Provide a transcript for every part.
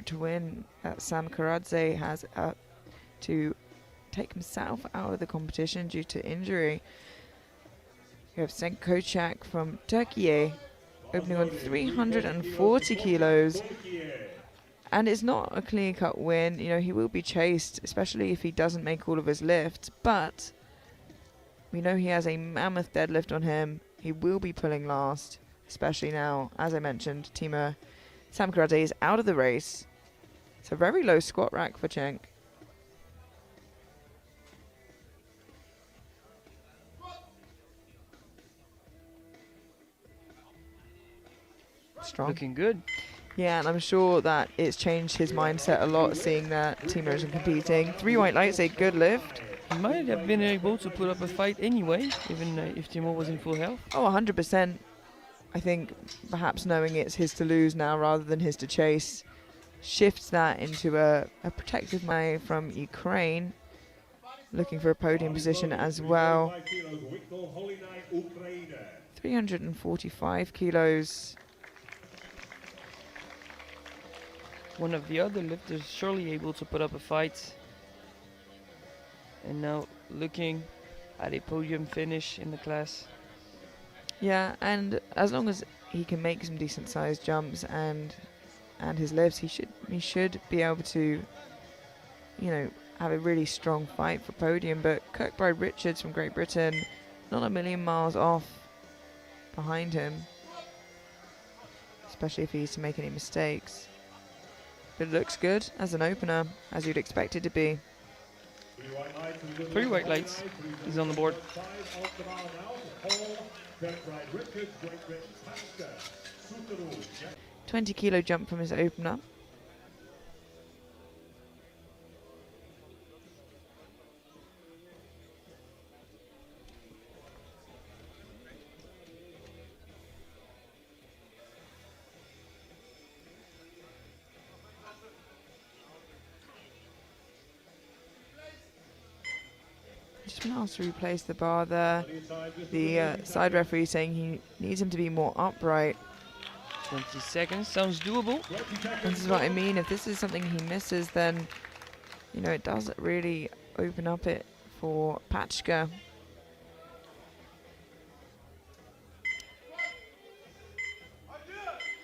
to win. Sam Karadze has to take himself out of the competition due to injury. You have Cenk from Turkey opening on 340 kilos. And it's not a clear-cut win. You know, he will be chased, especially if he doesn't make all of his lifts. But we know he has a mammoth deadlift on him. He will be pulling last, especially now, as I mentioned, Temur Sam Karadze is out of the race. It's a very low squat rack for Cenk. Strong. Looking good. Yeah, and I'm sure that it's changed his mindset a lot, seeing that Temur isn't competing. 3 white lights, a good lift. He might have been able to put up a fight anyway, even if Temur was in full health. Oh, 100%. I think perhaps knowing it's his to lose now rather than his to chase shifts that into a protective man from Ukraine, looking for a podium position as well. 345 kilos. One of the other lifters surely able to put up a fight. And now looking at a podium finish in the class. Yeah, and as long as he can make some decent sized jumps and his lifts, he should be able to, you know, have a really strong fight for podium. But Kirkbride Richards from Great Britain, not a million miles off behind him, especially if he's to make any mistakes. But it looks good as an opener, as you'd expect it to be. 3 white lights. He's on the board. 20-kilo jump from his opener. Just been asked to replace the bar there. The side referee saying he needs him to be more upright. 20 seconds, sounds doable. This is what I mean. If this is something he misses, then, you know, it does really open up it for Pachka.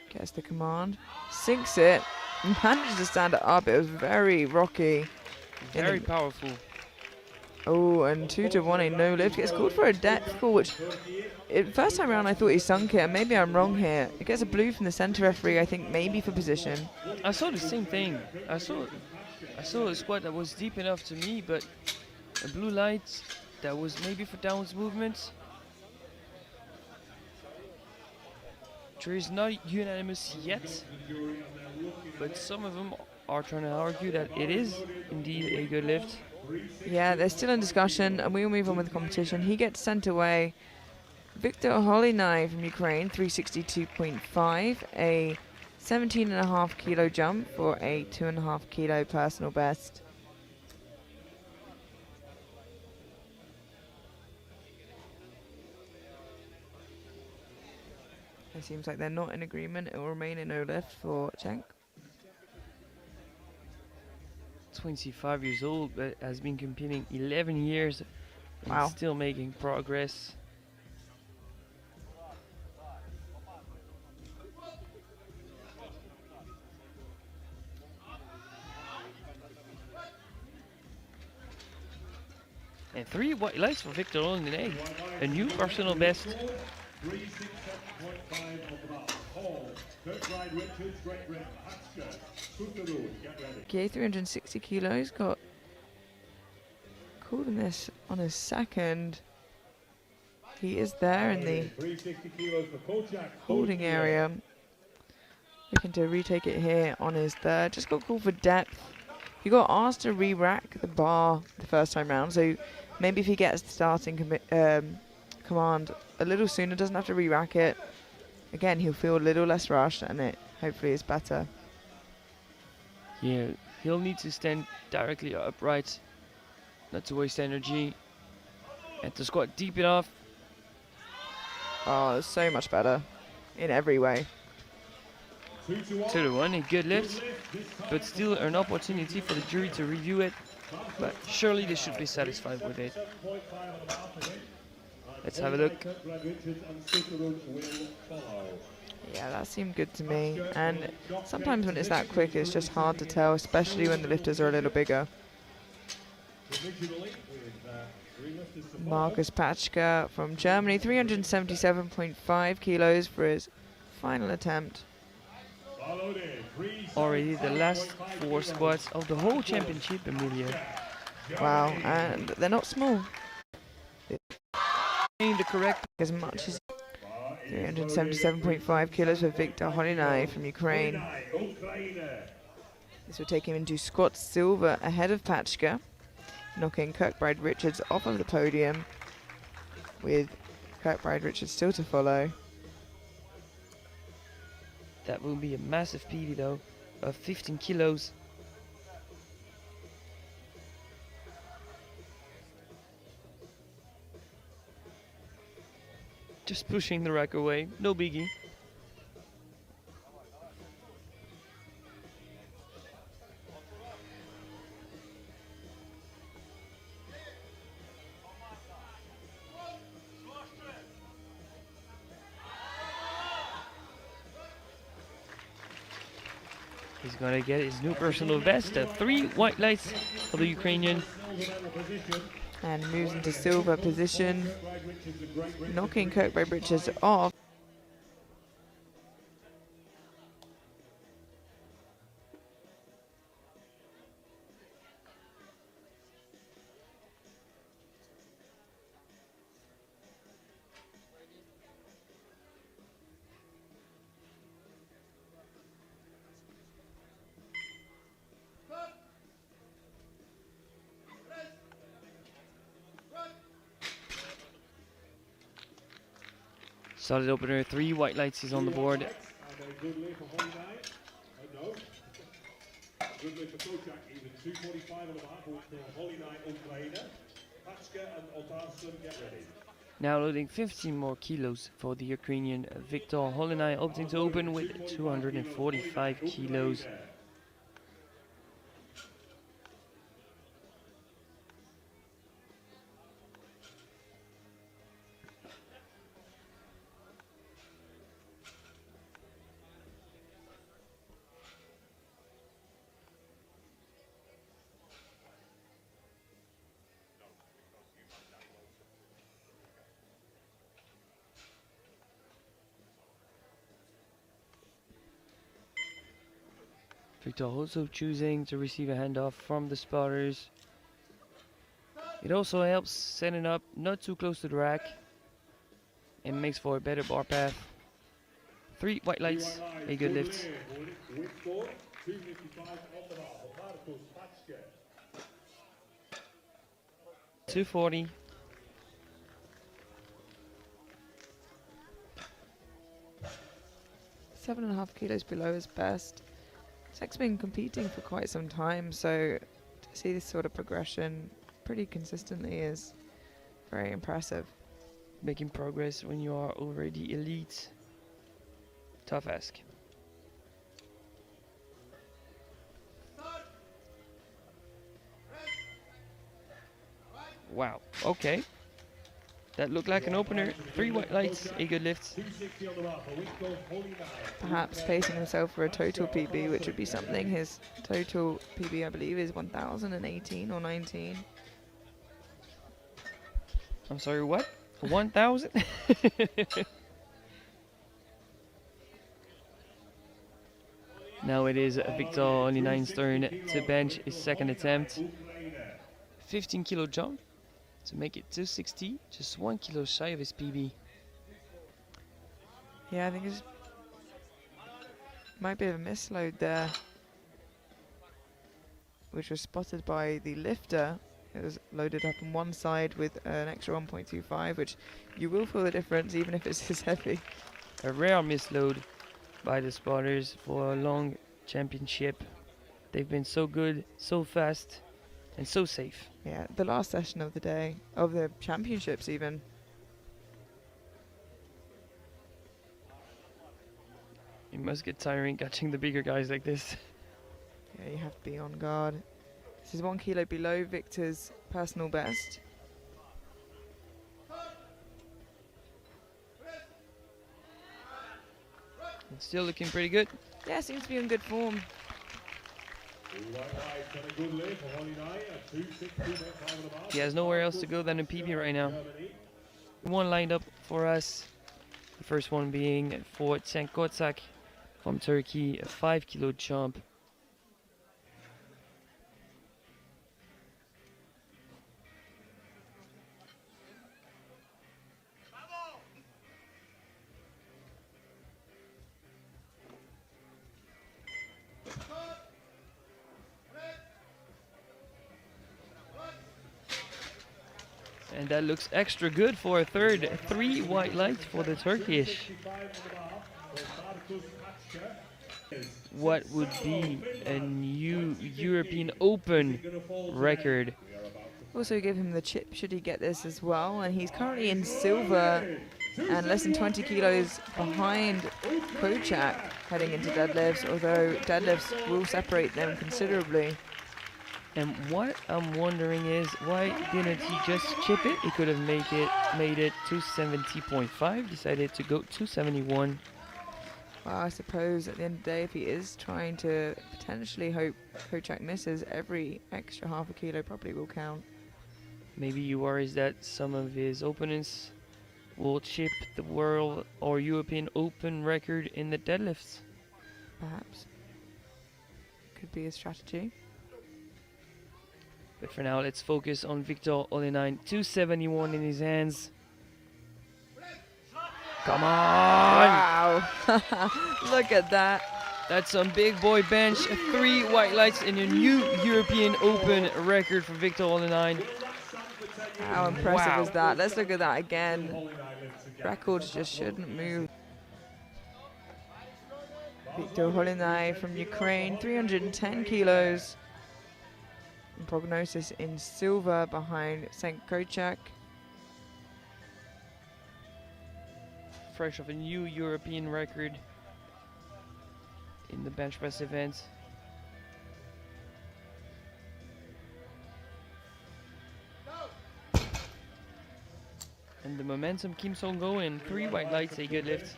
Gets the command, sinks it, manages to stand it up. It was very rocky. Very powerful. Oh, and 2-1, a no lift. Gets called for a depth call, which first time around I thought he sunk it, and maybe I'm wrong here. It gets a blue from the center referee, I think maybe for position. I saw the same thing. I saw a squat that was deep enough to me, but a blue light that was maybe for downwards movement. Jury is not unanimous yet, but some of them are trying to argue that it is indeed a good lift. Yeah, they're still in discussion, and we'll move on with the competition. He gets sent away. Viktor Holinai from Ukraine, 362.5, a 17.5 kilo jump for a 2.5 kilo personal best. It seems like they're not in agreement. It will remain a no lift for Cenk. 25 years old, but has been competing 11 years and Wow. still making progress. And 3 white lights for Viktor Holinai, a new personal best. Okay, 360 kilos, got called in this on his second. He is there in the holding area. Looking to retake it here on his third. Just got called for depth. He got asked to re-rack the bar the first time round, so maybe if he gets the starting command a little sooner, doesn't have to re-rack it, again he'll feel a little less rushed, and it hopefully is better. Yeah, he'll need to stand directly upright, not to waste energy, and to squat deep enough. Oh, so much better in every way. 2-1, a good lift, but still an opportunity for the jury to review it. But surely they should be satisfied with it. Let's have a look. Yeah, that seemed good to me. And sometimes when it's that quick, it's just hard to tell, especially when the lifters are a little bigger. Markus Patschka from Germany, 377.5 kilos for his final attempt. Already the last 4 squats of the whole championship, Emilia. Wow, and they're not small. The correct As much as 377.5 kilos for Viktor from Ukraine. This will take him into squat silver ahead of Patschka, knocking Kirkbride Richards off of the podium, with Kirkbride Richards still to follow. That will be a massive PB though, of 15 kilos. Just pushing the rack away, no biggie. He's gonna get his new personal best, 3 white lights for the Ukrainian. And moves into silver position, knocking Kirkbride Richards off. Solid opener, 3 white lights is on the board. Now loading 15 more kilos for the Ukrainian Viktor Holinai, opting to open with 245 kilos. Viktor also choosing to receive a handoff from the spotters. It also helps setting up not too close to the rack and makes for a better bar path. 3 white lights, a good lift. 240. Seven and a half kilos below his best. Cenk's been competing for quite some time, so to see this sort of progression pretty consistently is very impressive. Making progress when you are already elite. Tough ask. Wow, okay. That looked like an opener. 3 white lights, a good lift. Perhaps pacing himself for a total PB, which would be something. His total PB, I believe, is 1,018 or 19. I'm sorry, what? 1,000? Now it is Viktor Holinai's turn to bench his second attempt. 15 kilo jump to make it 260, just 1 kilo shy of his PB. Yeah, I think it might be a misload there, which was spotted by the lifter. It was loaded up on one side with an extra 1.25, which you will feel the difference even if it's as heavy. A rare misload by the spotters for a long championship. They've been so good, so fast, and so safe. Yeah, the last session of the day, of the championships even. It must get tiring catching the bigger guys like this. Yeah, you have to be on guard. This is 1 kilo below Victor's personal best. It's still looking pretty good. Yeah, seems to be in good form. He has nowhere else to go than a PB right now. One lined up for us. The first one being for Cenk from Turkey, a 5 kilo jump. And that looks extra good for a third. 3 white lights for the Turkish. What would be a new European Open record? Also give him the chip should he get this as well. And he's currently in silver and less than 20 kilos behind Kocak heading into deadlifts, although deadlifts will separate them considerably. And what I'm wondering is, why didn't he just chip it? He could have made it 270.5, decided to go 271. Well, I suppose at the end of the day, if he is trying to potentially hope Kocak misses, every extra half a kilo probably will count. Maybe he worries that some of his opponents will chip the world or European Open record in the deadlifts. Perhaps. Could be a strategy. But for now, let's focus on Viktor Olenine. 271 in his hands. Come on! Wow! Look at that. That's some big boy bench. 3 white lights and a new European Open record for Viktor Olenine. How impressive is that? Let's look at that again. Records just shouldn't move. Viktor Olenine from Ukraine, 310 kilos. And prognosis in silver behind Cenk Kocak. Fresh off a new European record in the bench press event. And the momentum keeps on going. 3 white lights, a good lift.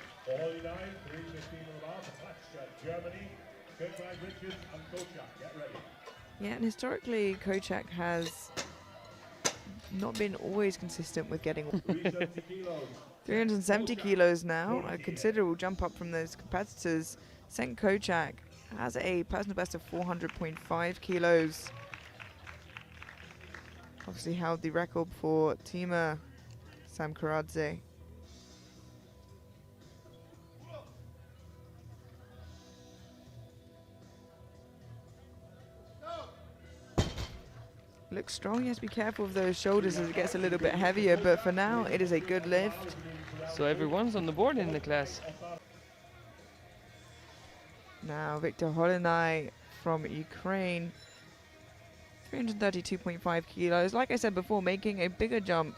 Yeah, and historically, Kocak has not been always consistent with getting 370 kilos now, a considerable jump up from those competitors. Cenk Kocak has a personal best of 400.5 kilos. Obviously held the record for Temur Samkaradze. Looks strong. He has to be careful of those shoulders as it gets a little bit heavier, but for now it is a good lift. So everyone's on the board in the class. Now Viktor Olenine from Ukraine, 332.5 kilos. Like I said before, making a bigger jump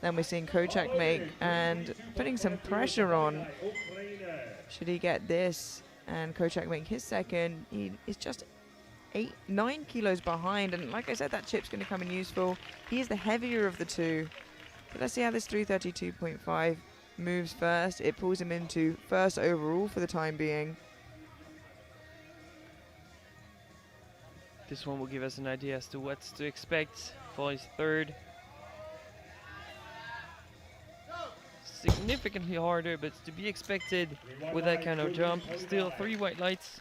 than we're seeing Kocak make and putting some pressure on. Should he get this and Kocak make his second, he is just 9 kilos behind, and like I said, that chip's going to come in useful. He is the heavier of the two, but let's see how this 332.5 moves first. It pulls him into first overall for the time being. This one will give us an idea as to what to expect for his third. Significantly harder, but to be expected with that kind of jump. Still 3 white lights.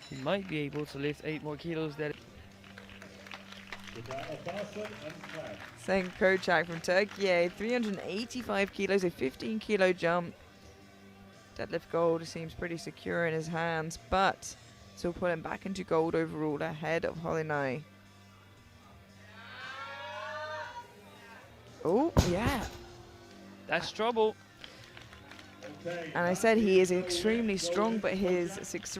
He might be able to lift 8 more kilos. Cenk Kocak from Turkey, 385 kilos, a 15 kilo jump. Deadlift gold seems pretty secure in his hands, but still put him back into gold overall ahead of Olenine. Oh, yeah. That's trouble. And I said he is extremely strong, but his success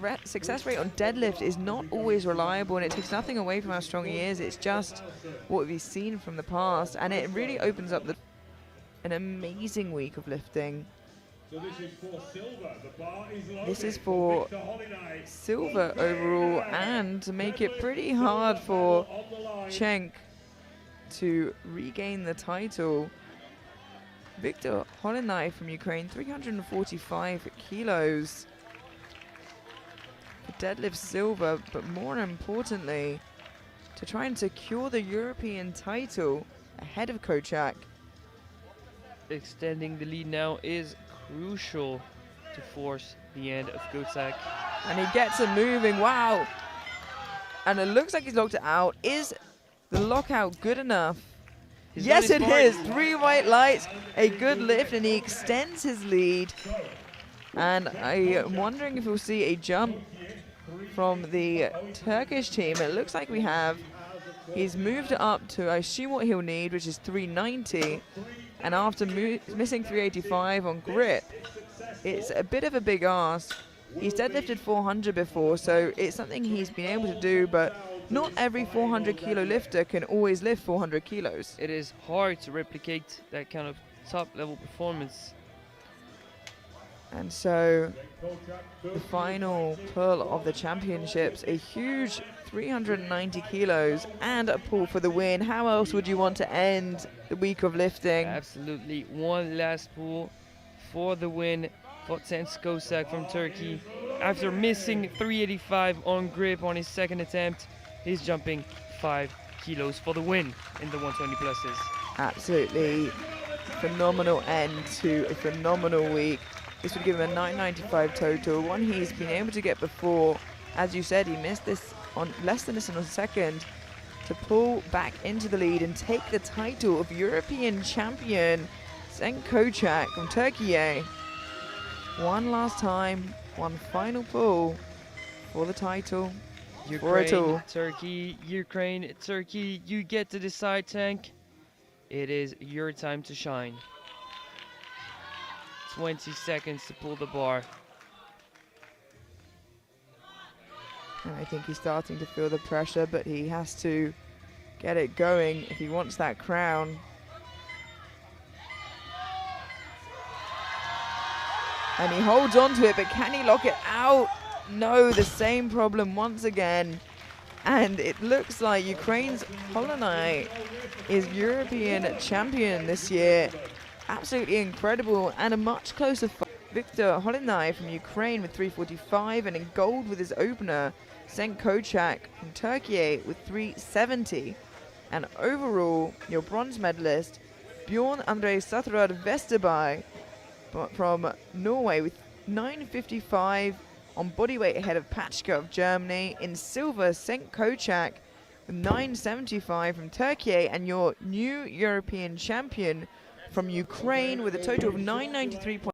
rate on deadlift is not always reliable, and it takes nothing away from how strong he is. It's just what we've seen from the past, and it really opens up an amazing week of lifting. This is for silver overall, and to make it pretty hard for Cenk to regain the title. Viktor Holinai from Ukraine, 345 kilos. Deadlift silver, but more importantly, to try and secure the European title ahead of Kochak. Extending the lead now is crucial to force the end of Kochak. And he gets it moving, wow! And it looks like he's locked it out. Is the lockout good enough? Yes, it is. 3 white lights, a good lift, and he extends his lead. And I am wondering if we'll see a jump from the Turkish team. It looks like we have. He's moved it up to, I assume, what he'll need, which is 390. And after missing 385 on grip, it's a bit of a big ask. He's deadlifted 400 before, so it's something he's been able to do, but not every 400 kilo lifter can always lift 400 kilos. It is hard to replicate that kind of top level performance. And so the final pull of the championships, a huge 390 kilos and a pull for the win. How else would you want to end the week of lifting? Absolutely. One last pull for the win for Cenk Kochak from Turkey. After missing 385 on grip on his second attempt, he's jumping 5 kilos for the win in the 120 pluses. Absolutely phenomenal end to a phenomenal week. This would give him a 995 total, one he's been able to get before. As you said, he missed this on less than this on a second to pull back into the lead and take the title of European champion. Cenk Kochak from Turkey. One last time, one final pull for the title. Ukraine, Turkey, Ukraine, Turkey, you get to decide, Cenk. It is your time to shine. 20 seconds to pull the bar. And I think he's starting to feel the pressure, but he has to get it going if he wants that crown. And he holds on to it, but can he lock it out? No, the same problem once again. And it looks like Ukraine's Holinai is European champion this year. Absolutely incredible, and a much closer fight. Viktor Holinai from Ukraine with 345, and in gold with his opener, Cenk Kochak from Turkey with 370. And overall, your bronze medalist, Bjorn André Satterad Vesterberg from Norway with 955 on bodyweight ahead of Pachka of Germany. In silver, Cenk Kochak with 975 from Turkey, and your new European champion from Ukraine with a total of 993.